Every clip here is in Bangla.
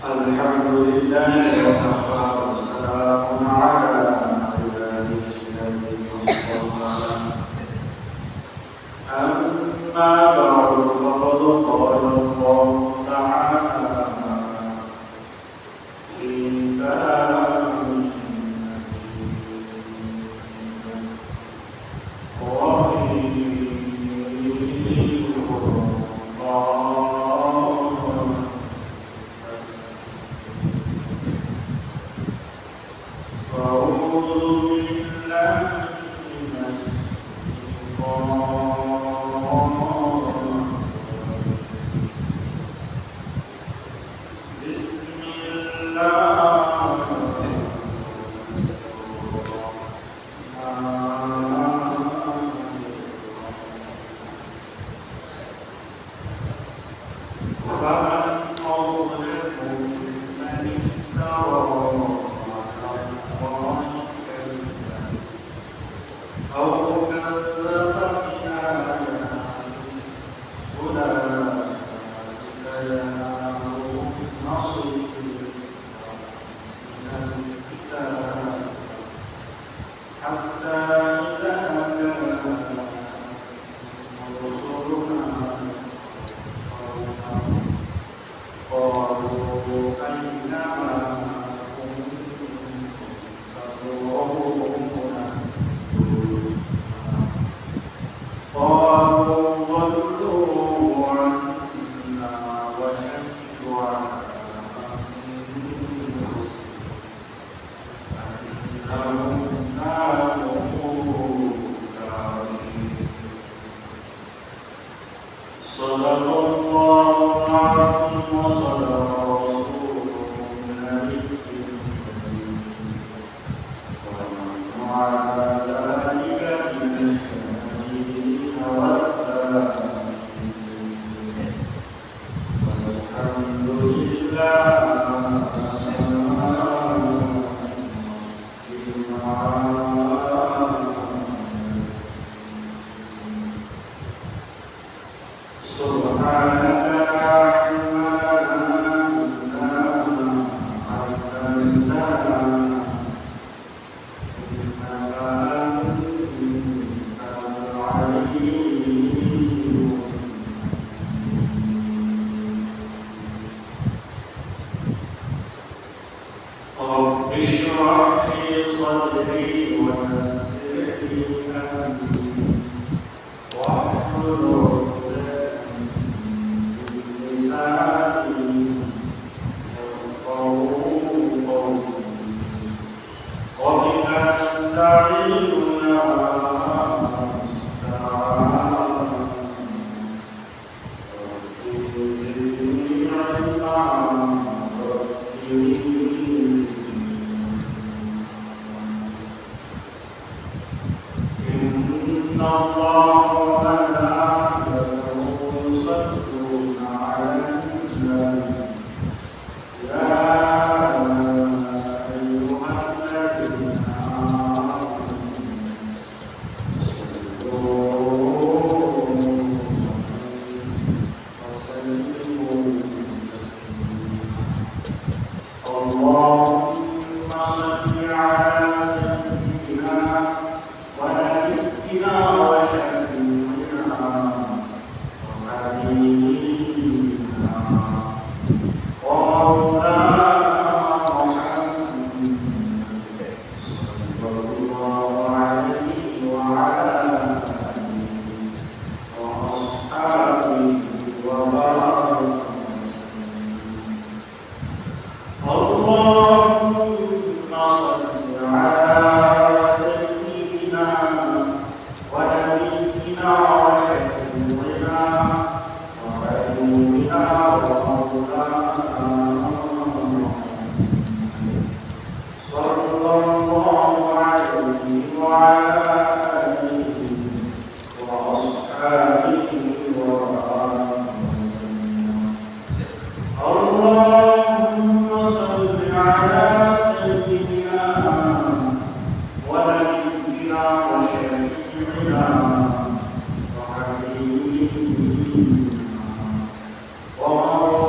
الحمد لله وكفى وسلام على عباده الذين اصطفى أما بعد فقد قال الله تعالى في كلامه وفي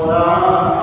ومولانا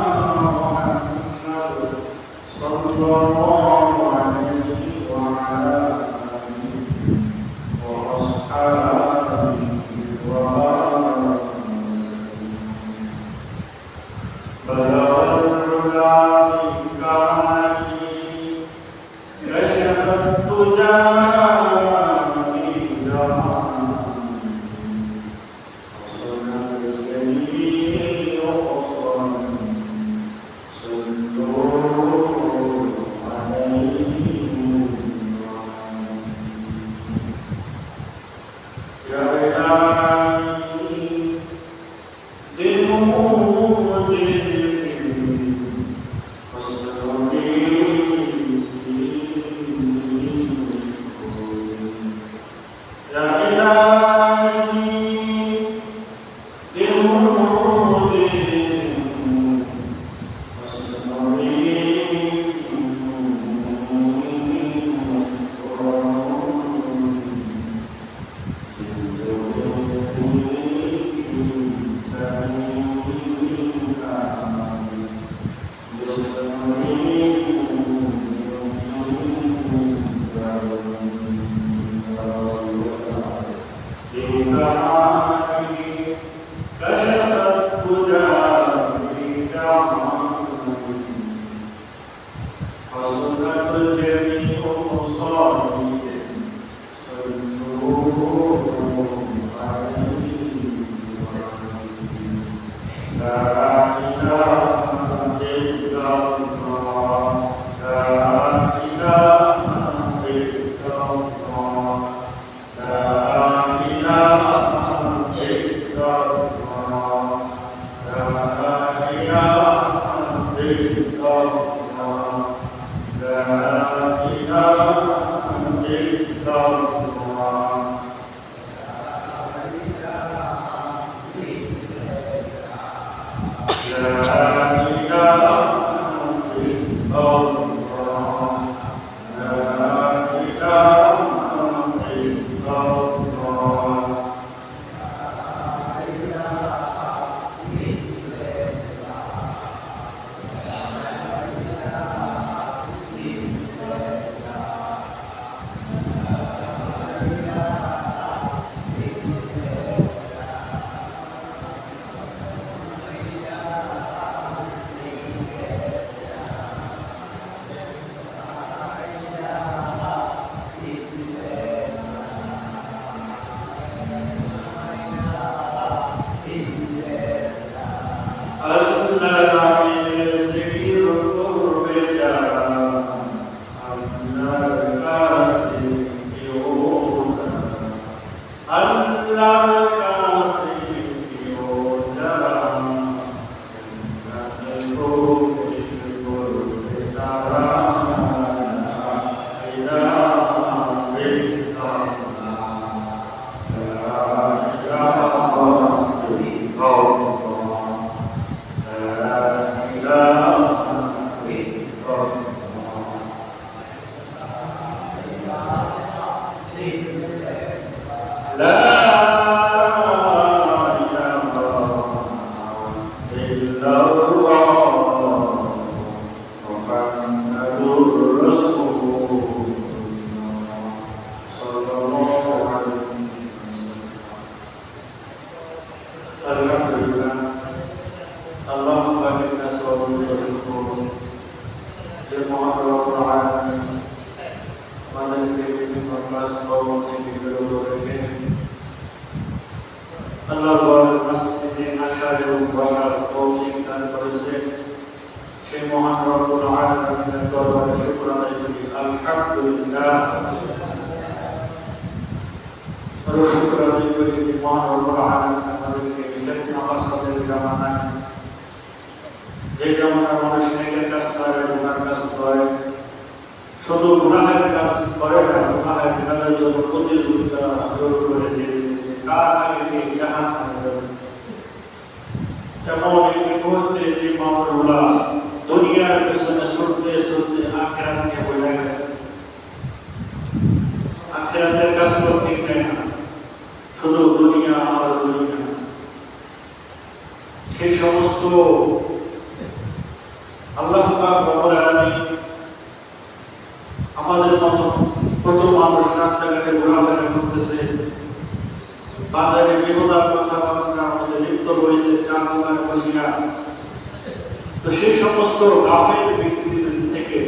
তো সেই সমস্ত কাফের ব্যক্তিদের থেকে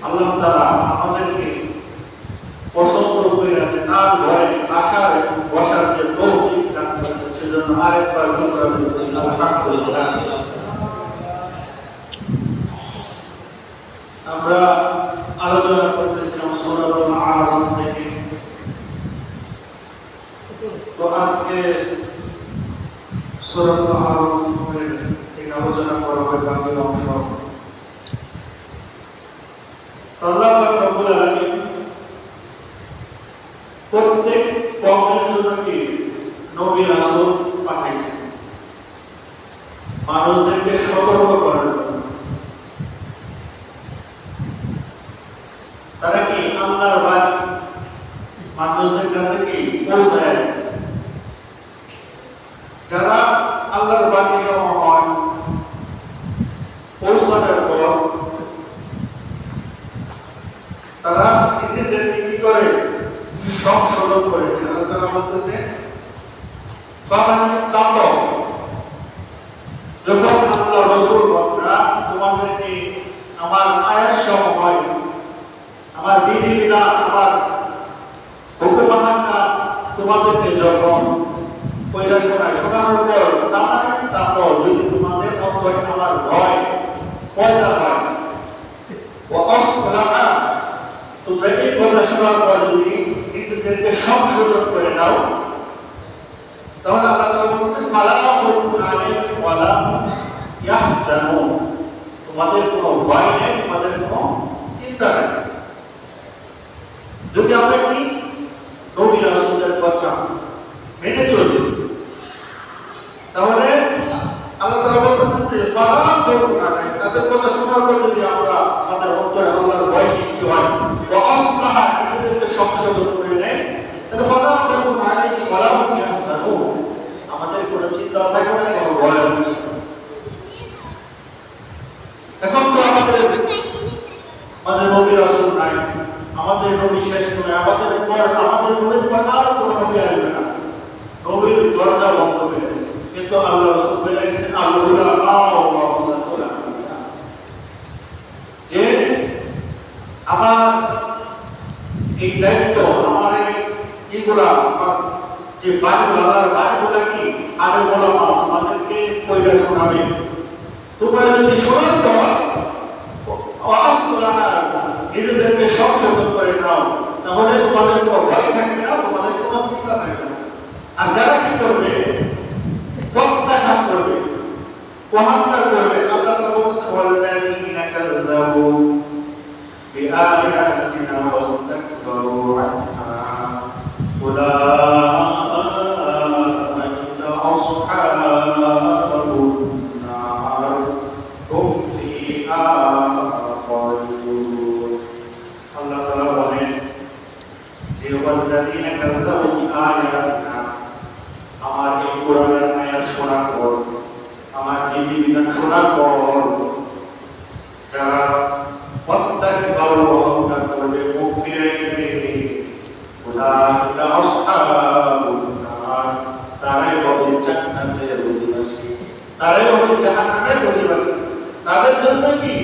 আল্লাহ তাআলা আমাদেরকে পছন্দ করে তার ঘরে আসার এবং বসার যে তৌফিক দান করেছেন, সেজন্য আরেকবার আলহামদুলিল্লাহ। আমরা আলোচনা করতেছিলাম সূরাতুল আরাফ থেকে। তো আজকে সূরাতুল আরাফ থেকে আলোচনা করা হবে বাকি অংশ। আল্লাহ রাব্বুল আলামিন প্রত্যেক কওমের জন্য কি নবী রাসূল পাঠাইছেন, মানুষদেরকে সতর্ক করার জন্য। তারা কি আল্লাহর বাণী মানুষদের কাছে কি পৌঁছায়। যারা আল্লাহর বাণী সমূহ পৌঁছানোর পর তারা নিজেদেরকে কি করে সংশোধন করে। তারা বলতেছে যখন আল্লাহ রাসূল বলেন তোমাদেরকে আমার আয়াত সমূহ, আমার বিধিবিধান, আমার হুকুমাহানা তোমাদেরকে যখন পয়লা শোনানোর পর তারপর যদি তোমাদের অন্তরে আমার ভয় পয়দা হয়, তোমরা এই কথা শোনার পর যদি নিজেদেরকে সংশোধন করে নাও, তাহলে আল্লাহ তাআলা বলেছেন ফালা খাউফুন আলাইহিম ওয়ালা ইয়াহজানুন, তোমাদের কোনো ভয় নেই, তোমাদের কোনো চিন্তা নেই। যদি আমরা কি নবী রাসূলের কথা মেনে চলি, তাহলে আল্লাহ তাআলা বলেছেন যে ফালা খাউফুন আলাইহিম, তাদের কথা শোনার পর যদি আমরা আমাদের অন্তরে আল্লাহর ভয় সৃষ্টি হয় ওয়া আসলাহা, নিজেদেরকে সংশোধন করে নেই, তাহলে ফালা খাউফুন আলাইহিম ওয়ালা হুম ইয়াহজানুন, আমাদের কোনো চিন্তা থাকবে না, কোনো ভয় নেই। এখন তো আমাদের মাঝে নবী রাসূল নাই, আমাদের নবী শেষ করে আমাদের পর আমাদের নবীর পর আর কোনো নবী আসবে না, নবীর দরজা বন্ধ হয়ে গেছে। কিন্তু আল্লাহ রাসূল বলেছেন আল-উলামা ওয়ারাসাতুল আনবিয়া, যে আমার এই দায়িত্ব, আমার এইগুলা যে বাণীগুলো, আল্লাহর বাণীগুলো কি আলে ওলামা আমাদেরকে কইরা শোনাবে। তোমরা যদি শোনার পর নিজেদেরকে সংশোধন করে নাও, তাহলে তোমাদের কোনো ভয় থাকবে না, তোমাদের কোনো চিন্তা থাকবে না। আর যারা কি করবে, প্রত্যাখ্যান করবে, অহংকার করবে, আল্লাহ তাআলা বলেছেন ওয়াল্লাযীনা কাযযাবু বিআয়াতিনা ওয়াস্তাকবারু আনহা উলাইকা আসহাবুন নার হুম ফিহা খালিদুন। আল্লাহ তাআলা বলেন যে ওয়াল্লাযীনা কাযযাবু বিআয়াতিনা, আমার এই কোরআনের আয়াত শোনার পর, আমার বিধিবিধান শোনার পর যারা ওয়াস্তাকবারু অহংকার করবে, মুখ ফিরিয়ে নেবে, উলাইকা আসহাবুন নার, তারাই হবে জান্নাতের অধিবাসী, তারাই হবে জাহান্নামের অধিবাসী। তাদের জন্য কি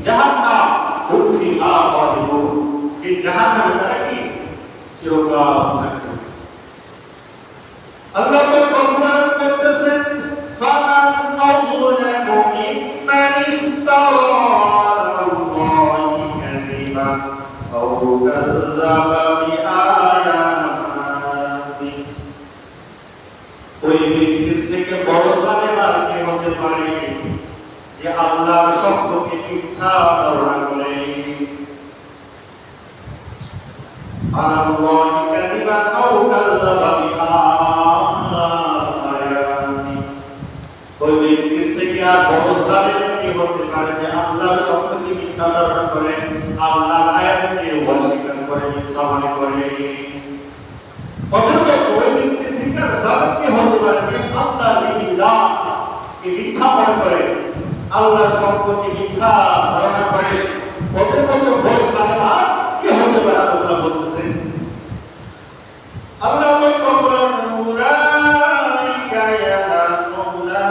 জাহান্নাম, হুম ফিহা খালিদুন, এই জাহান্নামে তারা কি চিরকাল থাকবে। আল্লাহ কোরআন বলতেছেন ফামান আযলামু মিম্মান ইফতারা আলাল্লাহি কাযিবান আও কাযযাবা বিআয়াতিহি, ওই ব্যক্তির থেকে বড় জালেম আর কে হতে পারে যে আল্লাহর শব্দকে মিথ্যা ধারণা করে। আলাল্লাহি কাযিবান আও কাযযাবা বিআয়াতিহি, ওই ব্যক্তির থেকে আর বড় জালেম কে হতে পারে যে আল্লাহর শব্দকে মিথ্যা ধারণা করে, আল্লাহর আয়াতকে অস্বীকার করে, মিথ্যা মনে করে। অথবা ওই ব্যক্তির থেকে আর জালেম কে হতে পারে যে আল্লাহর বিধিবিধানকে মিথ্যা মনে করে, আল্লাহর শব্দকে মিথ্যা ধারণা করে। ওদের মতো বড় জালেম আর কি হতে পারে? আল্লাহ বলতেছেন, আল্লাহ উলাইকা ইয়ানামুনা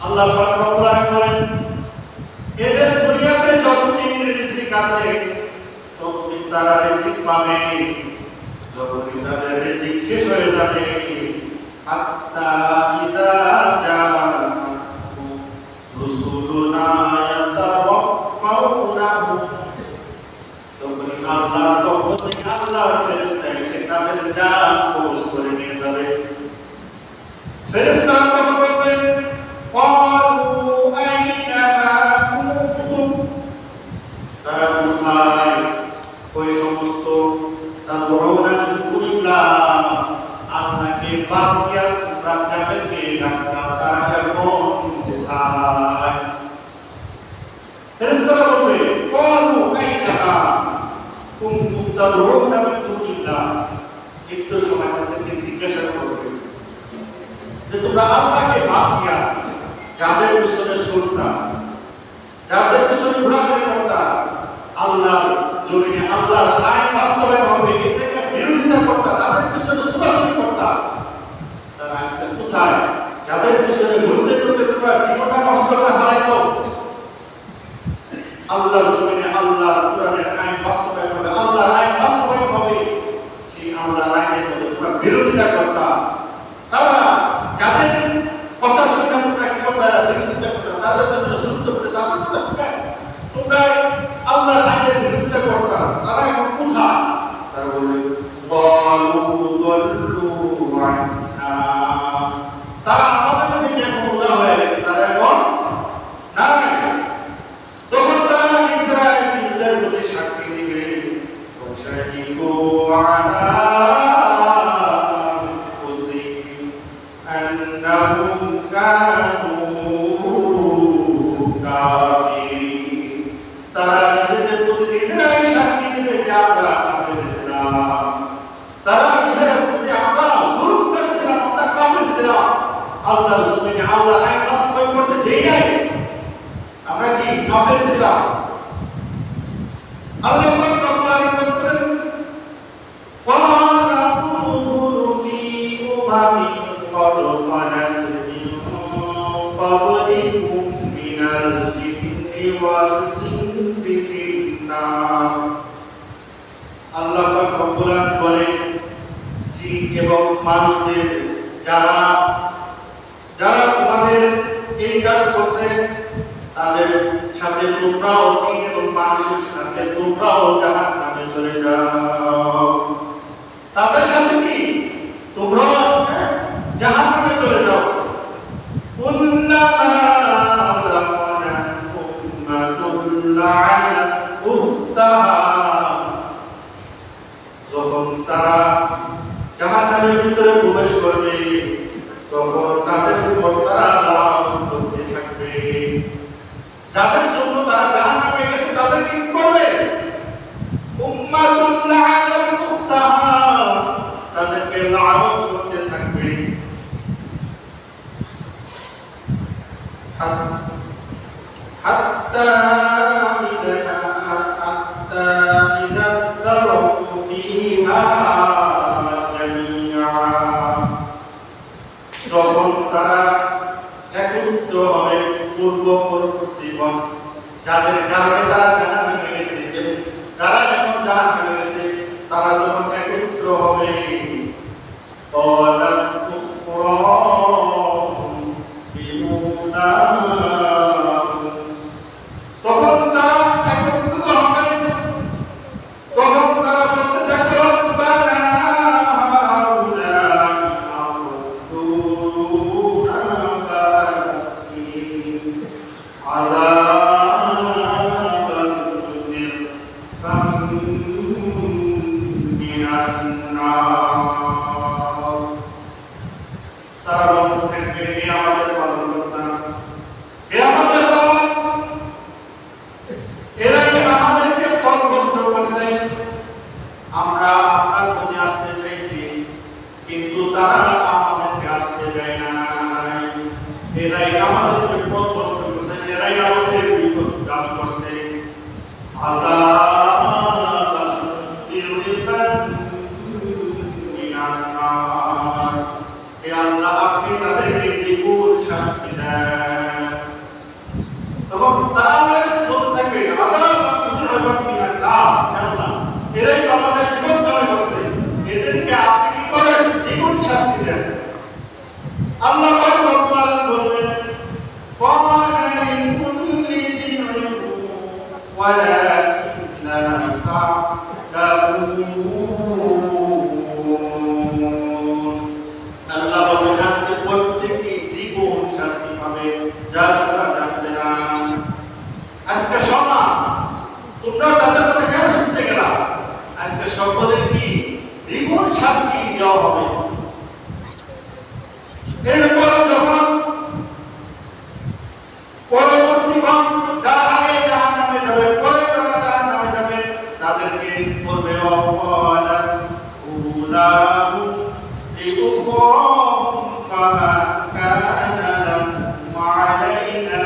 আল্লাহ পাক রব্বুল আলামিন বলেন এদের দুনিয়াতে যতদিন রিজিক আছে ততদিন তারা রিজিক পাবে, যতদিন তাদের রিজিক শেষ হয়ে যাবে হাত্তা ইযা জাআতুহুম রুসুলুনা ইয়াতাওয়াফাউনাহুম, তখন আল্লাহর পক্ষ থেকে আল্লাহর ফেরেশতা এসে তাদের জান কবজ করে নিয়ে যাবে। ফেরেশতারা তখন বলবেন ক্বালু আইনা মা কুনতুম, তারা কোথায় ওই সমস্ত তাদউনা মিন দুনিল্লাহ, আল্লাহকে বাদ দিয়া তোমরা যাদেরকে ডাকতা তারা এখন কোথায়? ফেরেশতারা বলবে ক্বালু আইনা মা কুনতুম তাদউনা মিন দুনিল্লাহ, একটু সময় তাদেরকে জিজ্ঞাসা করবে যে তোমরা আল্লাহকে বাদ দিয়া যাদের পিছনে ছুটতা, যাদের পিছনে ঘোরাঘুরি করতা, আল্লাহর জমিনে আল্লাহর আইন বাস্তবায়ন হবে এ থেকে বিরোধিতা করতা, তাদের পিছনে ছোটাছুটি করতা, তারা আজকে কোথায়? যাদের পিছনে ঘুরতে ঘুরতে তোমরা জীবনটা নষ্ট করে হারাইছো, আল্লাহর জমিনে আল্লাহর কোরআনের আইন বাস্তবায়ন হবে, আল্লাহর আইন বাস্তবায়ন হবে, সেই আল্লাহর আইনের মধ্যে তোমরা বিরোধিতা করতা, তারা যাদের কথা শুনে তোমরা কি করতা? বিরোধিতা করতা, তাদের পিছনে ছুটতে ঘুরতে তাদের কথা তোমরা আল্লাহর আইনের বিরোধিতা করতা, তারা এখন কোথায়? তারা বলবে ক্বালু দাল্লু আন্না, তারা আমাদের থেকে এখন উদা হয়ে গেছে, তারা এখন নাই। তখন তারা ইসরাঈল নিজেদের প্রতি সাক্ষী দিবে শাহিদু আলা আনফুসিহিম আন্নাহুম কানু কাফিরিন, তারা নিজেদের প্রতি নিজেরাই সাক্ষী দিবে যে আমরা কাফের ছিলাম, তারা নিজেদের প্রতি আমরা জুলুম করেছিলাম, আমরা কাফের ছিলাম, আল্লাহর জমিনে আল্লাহর আইন বাস্তবায়ন করতে দেই নাই, আমরা কি কাফের ছিলাম? আল্লাহ পাক রব্বুল আলামিন বলেন ওয়ালা কুনু ফি উমামিন ক্বাদ খালাত মিন ক্বাবলিকুম মিনাল জিন্নি ওয়াল ইনসি ফিন-নার, আল্লাহ পাক রব্বুল আলামিন বলেন জিন এবং মানুষদের যারা তোমাদের এই কাজ করছে তাদের সাথে তোমরাও জিন এবং মানুষের সাথে তোমরাও জাহান্নামে চলে যাও, তাদের সাথে কি তোমরাও আজকে জাহান্নামে চলে যাও। কুল্লামা দাখালাত উম্মাতুন লা'আনাত উখতাহা, যখন তারা জাহান্নামের ভিতরে প্রবেশ করবে তখন তাদের উপর তারা লানত করতে থাকবে, যাদের জন্য তারা জাহান্নামে গেছে তাদের কি করবে? উম্মাতুল লা'আনাত উখতাহা, তাদেরকে লানত করতে থাকবে। হাত্তা ইযা দারাকু ফিহা জামিআ, যখন তারা একত্র হবে পূর্ববর্তীগণ, যাদের কারণে তারা জাহান্নামে গেছে, যারা এখন জাহান্নামে গেছে তারা যখন একত্র হবে ক্বালাত উখরাহুম বিউলাহুম, তখন তারা একত্রিত হবে, তখন তারা বলতে থাকবে রব্বানা হাউলাই আরদুনা ফাতিন আযাবান মিনান নার, তারা বলতে থাকবে হে আমাদের পালনকর্তা, হে আমাদের রব, এরাই আমাদেরকে পথভ্রষ্ট করছে, আমরা আপনার প্রতি আসতে চাইছি কিন্তু তারা আমাদেরকে আসতে দেয় নাই, এরাই আমাদেরকে পথভ্রষ্ট করছে, এরাই আমাদের বিপথগামী করছে। আযাবান মিনান নার, হে আল্লাহ আপনি তাদেরকে দ্বিগুণ শাস্তি দেন। তখন তারা আল্লাহর কাছে বলতে থাকবে আল্লাহ এরাই তো আমাদের বিপদ কামে করছে, এদেরকে আপনি কি করেন দ্বিগুণ শাস্তি দেন। আল্লাহ পাক রব্বুল আলামিন বলবেন ক্বালা ইন কুল্লি দিন ওয়ালাকিন্না তা'লামুন। আল্লাহ বলেন আজকে প্রত্যেকই দ্বিগুণ শাস্তি পাবে, যা তোমরা জানতে না। আজকে শোনা তোমরা তাদের কথা কেন শুনতে গেলা? আজকে সকলের কি দ্বিগুণ শাস্তি দেওয়া হবে। এরপর যখন পরবর্তীগণ যারা আগে জাহান্নামে যাবে, পরে যারা জাহান্নামে যাবে, তাদেরকে বলবে ওয়ালা উলাহু লিউখরাহুম ফামা কানা লাহুম আলাইনা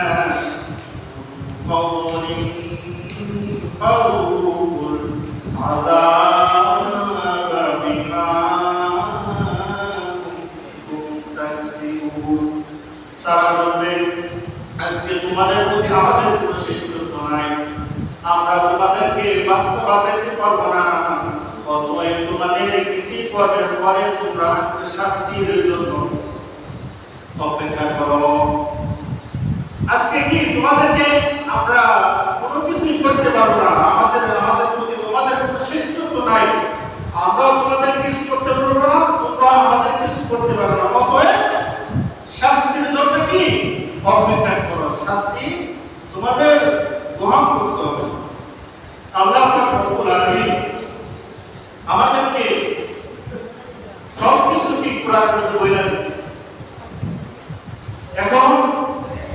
ফাদলিন ফারুকুল আযাবা বিমা তারা বলবে আজকে তোমাদের প্রতি আমাদের কোনো সিদ্ধান্ত নাই, আমরা তোমাদেরকে বাঁচাইতে পারবো না, অতএব তোমাদের কৃতি কর্মের ফলে তোমরা আজকে শাস্তির জন্য অপেক্ষা করো। আজকে কি তোমাদেরকে আমরা কোনো কিছুই করতে পারবো না, আমাদের প্রতি তোমাদের কোনো সিদ্ধান্ত নাই, আমরা তোমাদের কিছু করতে পারবো না, তোমরা আমাদের কিছু করতে পারবো না, অতএব শাস্তির জন্য কি অপেক্ষা করো, শাস্তি তোমাদের গ্রহণ করতে হবে। আল্লাহ পাক রব্বুল আলামিন আমাদেরকে সবকিছু কি কোরআনের মধ্যে বলেন। এখন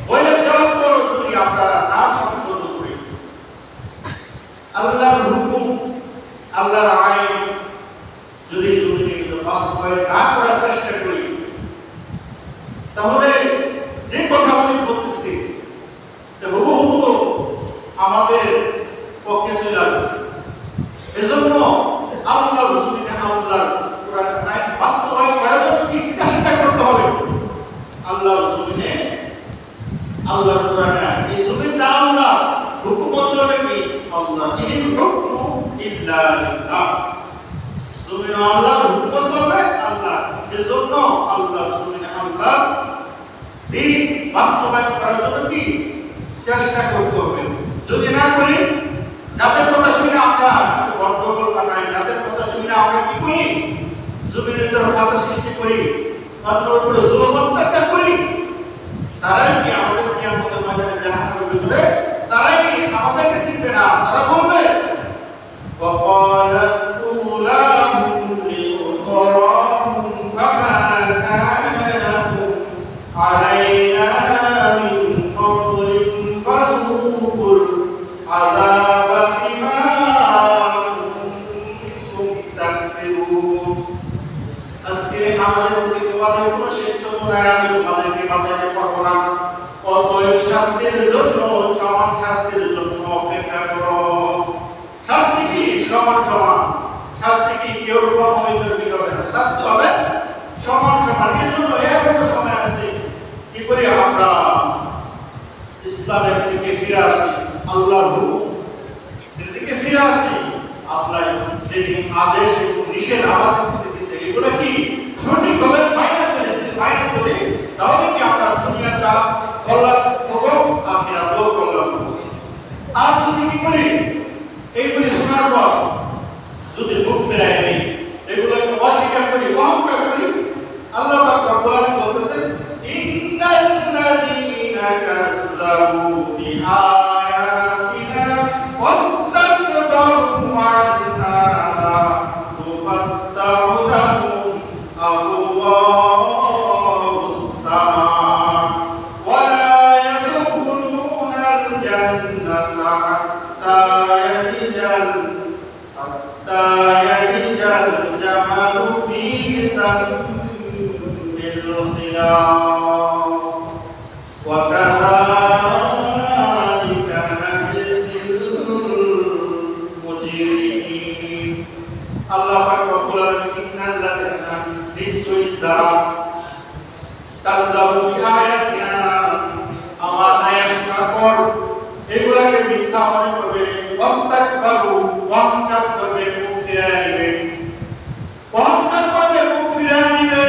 বলে দেওয়ার পর যদি আপনারা না সংশোধন করি, আল্লাহর হুকুম আল্লাহর আইন যদি বাস্তবায়ন না করার চেষ্টা করি, তাহলে যে কথাগুলি বলতেছি হুবহু আমাদের পক্ষে চলে আসবে। এজন্য আল্লাহর জমিনে আল্লাহর কোরআনের আইন বাস্তবায়ন করার জন্য কি চেষ্টা করতে হবে। আল্লাহর জমিনে আল্লাহর কোরআনের আইন, এই জমিনটা আল্লাহ, হুকুমত চলবে কি আল্লাহ, ইনিল হুকমু ইল্লা লিল্লাহ, জমিনে আল্লাহর হুকুমত চলবে আল্লাহ। এজন্য আল্লাহর জমিনে আল্লাহ দিন বাস্তবায়ন করার জন্য কি চেষ্টা করতে হবে। যদি না করি, যাদের কথা শুনে আমরা গন্ডগোল বানাই, যাদের কথা শুনে আমরা কি করি জমিনের উপর বাধা সৃষ্টি করি, অন্যের উপরে জুলুম অত্যাচার করি, তারাই কি আমাদের কিয়ামতের ময়দানে জাহান্নামের ভিতরে তারাই আমাদেরকে চিনবে না। তারা বলবে ওয়াকালা উলাহুম লিউখরাহুম ফামা কানা লাহুম আলাইনা মিন ফাদলিন ফারুকুল আযাবা বিমা কুনতুম তাকসিবুন। আজকে আমাদের প্রতি তোমাদের কোনো সিদ্ধান্ত নাই, আমি তোমাদেরকে বাঁচাইতে পারবো না, অতএব শাস্তির জন্য সমান শাস্তির জন্য অপেক্ষা করো। শাস্তি কি সমান সমান, শাস্তি কি কেউ কম হইবার বিষয় না, শাস্তি হবে সমান সমান। এর জন্য এখনো সময় আছে, কি করে আমরা ইসলামের দিকে ফিরে আসি, আল্লাহর হুকুমের দিকে ফিরে আসি। আল্লাহ যে আদেশ এবং নিষেধ আমাদের দিয়েছে, এগুলো কি সঠিকভাবে মাইনে চলে, তাহলে কি আমরা দুনিয়াটা কল্যাণ পাবো, আখিরাতেও কল্যাণ পাবো। আর যদি কি করি এইগুলি শোনার পর যদি মুখ ফেরাই নেই, এগুলোকে অস্বীকার করি, অহংকার করি, আল্লাহ পাক রব্বুল আলামিন বলতেছেন ইন্নাল্লাযীনা কাযযাবু বিআয়াতিনা ওয়াস্তাকবারু আনহা লা তুফাত্তাহু লাহুম আবওয়াবুস সামা ওয়া লা ইয়াদখুলুনাল জান্নাতা হাত্তা ইয়ালিজাল জামালু ফী সামিল খিয়াম ওয়া কাযালিকা নাজজিল মুজরিমিন। আল্লাহ পাক রব্বুল আলামিন ইন্নাল্লাযীনা, নিশ্চয়ই যারা কাযযাবু বিআয়াতিনা, আমার আয়াত শোনার পর এগুলাকে মিথ্যা মনে করবে, ওয়াস্তাকবারু, অহংকার করবে, মুখ ফিরায় নিবে, অহংকার করবে, মুখ ফিরায় নিবে।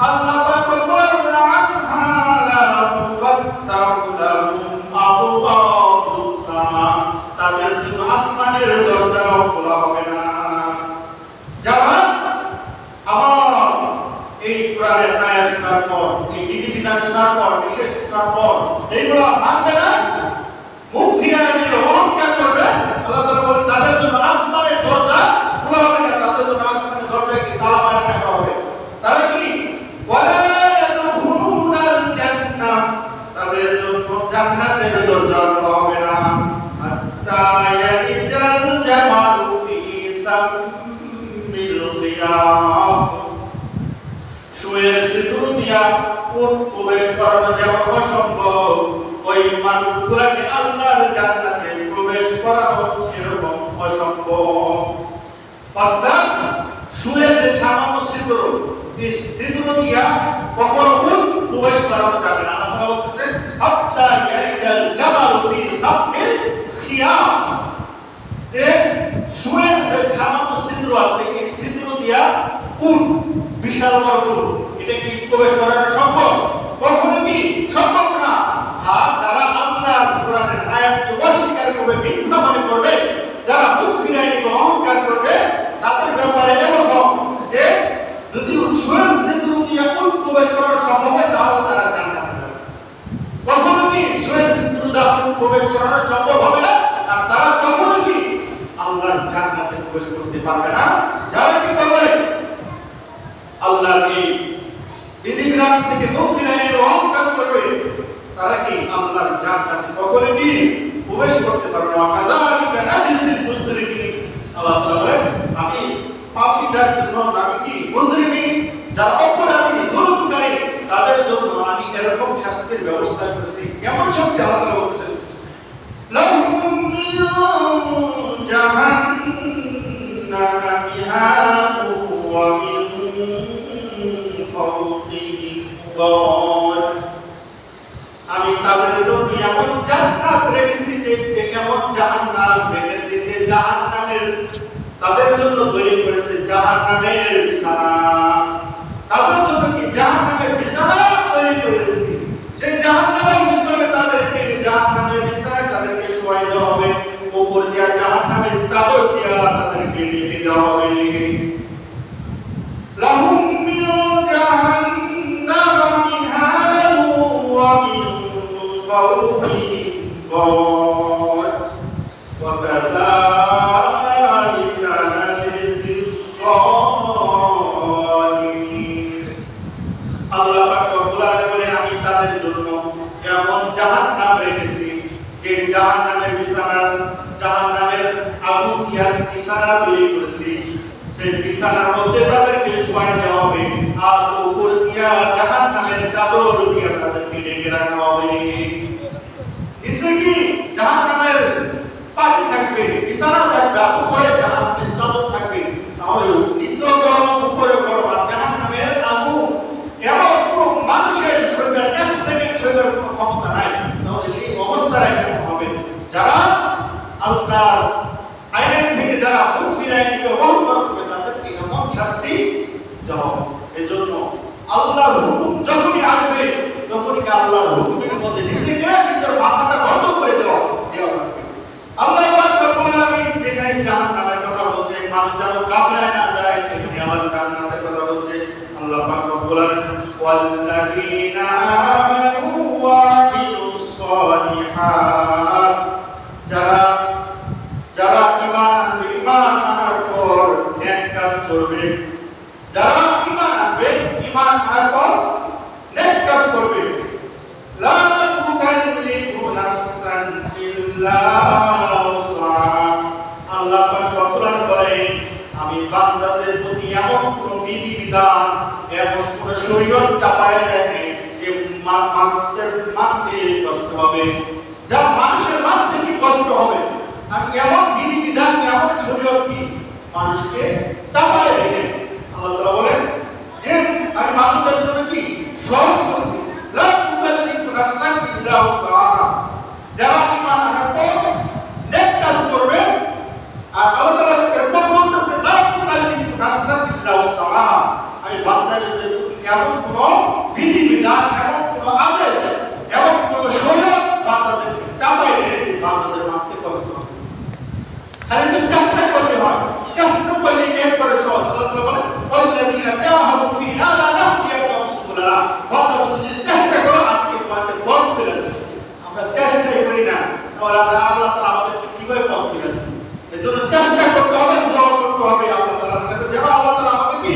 আল্লাহ পাক বলেন আনহা লা তুফাত্তাহু লাহুম আবওয়াবুস সামা, তাদের জন্য আসমানের দরজাও খোলা হবে না। যারা আমার এই কোরআনের আয়াত শোনার পর, এই বিধিবিধান শোনার পর, বিশেষ শোনার পর এইগুলো মানবে না, মুখ ফিরায় নিবে, অহংকার করবে, আল্লাহ তাআলা বলেন তাদের জন্য আসমানের দরজা খোলা হবে না, তাদের জন্য আসমানের দরজাকে তালা মারা রাখা হবে। তারা কি ওয়ালা ইয়াদখুলুনাল জান্নাহ, তাদের জন্য জান্নাতের দরজা খোলা হবে না। হাত্তা ইয়ালিজাল জামালু ফি সামিল খিয়াম, শুয়ের সিঁদুর দিয়া প্রবেশ করানো যেমন অসম্ভব, ওই মানুষগুলাকে আল্লাহর জান্নাতে প্রবেশ করানো সেরকম অসম্ভব। অর্থাৎ শুয়ের যে সামান্য সিঁদুর, এই সিঁদুর দিয়া কখনো প্রবেশ করানো যাবে না। আল্লাহ বলতেছেন হাত্তা ইয়ালিজাল জামালু ফি সামিল খিয়াম, যে শুয়ের যে সামান্য সিঁদুর আছে, এই সিঁদুর দিয়া বিশাল বড় এটা কি প্রবেশ করানো সম্ভব? কখনো কি সম্ভব না। আর যারা আল্লাহর কোরআনের আয়াতকে অস্বীকার করবে, মিথ্যা মনে করবে, যারা মুখ ফিরায় নিবে, অহংকার করবে, তাদের ব্যাপারে এরকম যে যদি শুয়ের সিঁদুর দিয়ে প্রবেশ করানো সম্ভব হয় তাহলে তারা জান্নাতে যাবে। কখনো কি শুয়ের সিঁদুর দিয়ে প্রবেশ করানো সম্ভব হবে না, আর তারা কখনো কি আল্লাহর জান্নাতে প্রবেশ করতে পারবে না। যারা কি করবে আল্লাহর এই বিধিবিধান থেকে মুখ ফিরায় নিয়ে অহংকার করবে, তারা কি আল্লাহর জান্নাতে কখনো কি প্রবেশ করতে পারবে না। কাযালিকা নাজিসিল মুসরিমিন, আল্লাহ তাআলা বলেন আমি পাপীদের জন্য, আমি কি মুসরিমিন, যারা অপরাধী, জুলুমকারী, তাদের জন্য আমি এরকম শাস্তির ব্যবস্থা করেছি। কেমন শাস্তি? আল্লাহ তাআলা বলেছেন লাহুম মিন জাহান্নামা মিহাদু ওয়া মিন ফাওকিহিম গাওয়ার, আমি তাদের জন্য এমন জান্নাত রেখেছি, যে কেমন জাহান্নাম রেখেছি, যে জাহান্নামের তাদের জন্য তৈরি করেছে জাহান্নামের বিছানা। তাদের জন্য কি জাহান্নামের বিছানা তৈরি করেছি, সেই জাহান্নামের বিছানায় তাদেরকে, জাহান্নামের বিছানায় তাদেরকে শোয়াই দেওয়া হবে, উপর দিয়া জাহান্নামের চাদর দিয়া তাদেরকে ঢেকে দেওয়া হবে। লাহুম মিন জাহান্নামা মিহাদু ওয়া মিন ফাওকিহিম গাওয়ার ওয়া কাযালিকা নাজিল যালিমিন। আল্লাহ পাক বলেন আমি তাদের জন্য এমন জাহান্নাম রেখেছি, যে জাহান্নামের বিছানা, জাহান্নামের আগুন দিয়া বিছানা তৈরি করেছি, সেই বিছানার মধ্যে তাদেরকে শোয়াই দেওয়া হবে, আর উপর দিয়া জাহান্নামের চাদর দিয়া তাদেরকে ঢেকে রাখা হবে। নিচে কি জাহান্নামের পাটি থাকবে, বিছানা থাকবে, উপরে জাহান্নামের চাদর থাকবে, তাহলে নিচে গরম, উপরে গরম। আর জাহান্নামের আগুন এমন কোন মানুষের শরীরে এক সেকেন্ড শরীরের কোনো ক্ষমতা নাই, তাহলে সেই অবস্থায় কেমন হবে? যারা আল্লাহর আইন থেকে যারা মুখ ফিরায় নিয়ে অহংকার করবে, তাদেরকে এমন শাস্তি দেওয়া হবে। এজন্য আল্লাহর হুকুম যখনই আসবে, তখনই আল্লাহর হুকুমের মধ্যে নিজেকে, নিজের মাথাটা বন্ধ করে দেওয়া লাগবে। আল্লাহ পাক রব্বুল আলামিন যেখানে জাহান্নামের কথা বলছে, মানুষ যেন ঘাবড়ায় না যায়, সেখানে আবার জান্নাতের কথা বলছে। আল্লাহ পাক রব্বুল আলামিন ওয়াল্লাযীনা আমানু ওয়া আমিলুস সালিহাত, যারা ঈমান আনার পর নেক কাজ করবে, যারা ঈমান আনবে, ঈমান আনার পর নেক কাজ করবে, লা তুকাল্লিফু নাফসান ইল্লা উসআহা। আল্লাহ পাক রব্বুল বলেন আমি বান্দাদের প্রতি এমন কোন বিধিবিধান, এমন কোন শরীয়ত চাপায় দেয়নি যে মানুষদের মানতে কষ্ট হবে, যা মানুষের মানতে কি কষ্ট হবে। আমি এমন বিধিবিধান, এমন শরীয়ত কি মানুষকে চাপায় দেয়। আল্লাহ তাআলা বলেন যে আমি মানুষদের জন্য কি সহজ সহজ। আল্লাহ তাআলা বলেন ওয়াল্লাযীনা জাহাদু ফীনা লানাহদিয়াহুম সুবুলানা, বান্দা যদি চেষ্টা করো আপনি তোমাকে পথ খুলে দেব। আমরা চেষ্টাই করি না, তাহলে আল্লাহ তাআলা আমাদেরকে কিভাবে পথ খুলে দেবেন? এজন্য চেষ্টা করতে হবে, দোয়া করতে হবে আল্লাহ তাআলার কাছে যেন আল্লাহ তাআলা আমাদের কি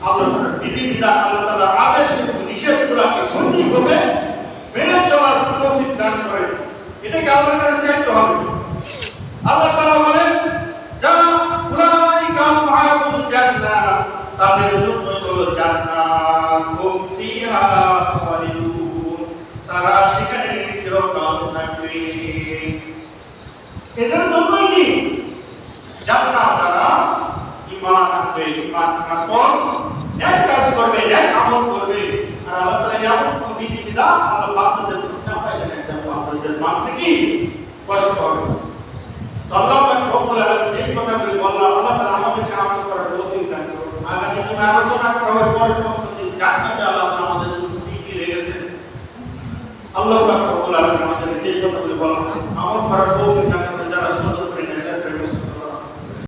আল্লাহ তাআলার বিধিবিধান, আল্লাহ তাআলার আদেশ এবং নিষেধগুলোকে সঠিকভাবে মেনে চলার তৌফিক দান করে। এটাকে আল্লাহর কাছে চাইতে হবে। আল্লাহ তাআলা বলেন যা উলাইকা আসহাবুল জান্নাহ, তাদের জন্য হলো জান্নাত, হুম ফিহা খালিদুন, তারা সেখানে চিরকাল থাকবে। এদের জন্যই কি জান্নাত, যারা ঈমান আনবে, ঈমান আনার পর নেক কাজ করবে, নেক আমল করবে। আর আল্লাহ তাআলা এমন কোন বিধিবিধান আল্লাহ বান্দাদের চাপায় দেন, একটা বান্দাদের মানতে কি কষ্ট হবে। তো আল্লাহ পাক রব্বুল আলামিন যেই কথাগুলো বললাম, আল্লাহ তাআলা আমাদেরকে আমল করার তৌফিক দান করুন। আগামী দিনে আলোচনা করা হবে পরের অংশে জান্নাতে আল্লাহ তাআলা আমাদের জন্য কি কি রেখেছেন। আল্লাহ পাক রব্বুল আলামিন আমাদেরকে যেই কথাগুলো বললাম আমল করার তৌফিক দান